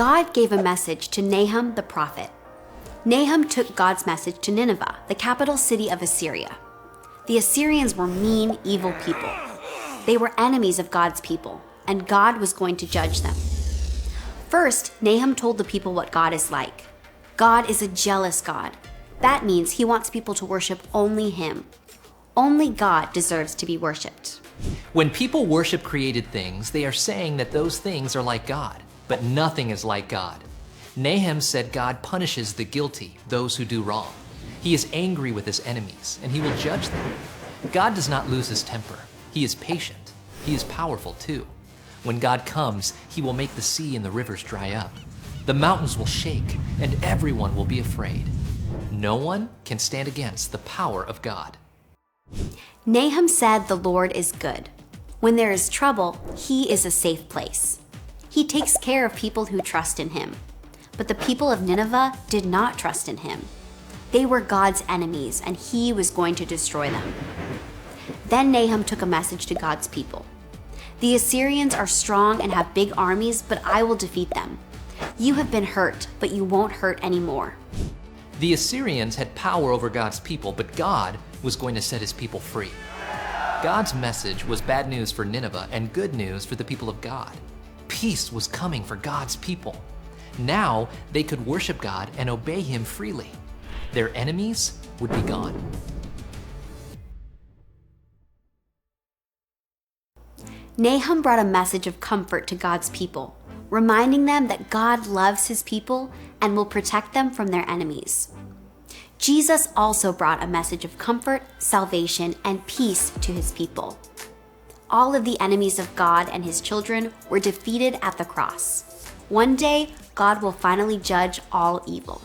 God gave a message to Nahum the prophet. Nahum took God's message to Nineveh, the capital city of Assyria. The Assyrians were mean, evil people. They were enemies of God's people, and God was going to judge them. First, Nahum told the people what God is like. God is a jealous God. That means he wants people to worship only him. Only God deserves to be worshipped. When people worship created things, they are saying that those things are like God, but nothing is like God. Nahum said God punishes the guilty, those who do wrong. He is angry with his enemies, and he will judge them. God does not lose his temper. He is patient. He is powerful too. When God comes, he will make the sea and the rivers dry up. The mountains will shake, and everyone will be afraid. No one can stand against the power of God. Nahum said the Lord is good. When there is trouble, he is a safe place. He takes care of people who trust in him. But the people of Nineveh did not trust in him. They were God's enemies, and he was going to destroy them. Then Nahum took a message to God's people. The Assyrians are strong and have big armies, but I will defeat them. You have been hurt, but you won't hurt anymore. The Assyrians had power over God's people, but God was going to set his people free. God's message was bad news for Nineveh and good news for the people of God. Peace was coming for God's people. Now they could worship God and obey him freely. Their enemies would be gone. Nahum brought a message of comfort to God's people, reminding them that God loves his people and will protect them from their enemies. Jesus also brought a message of comfort, salvation, and peace to his people. All of the enemies of God and his children were defeated at the cross. One day, God will finally judge all evil.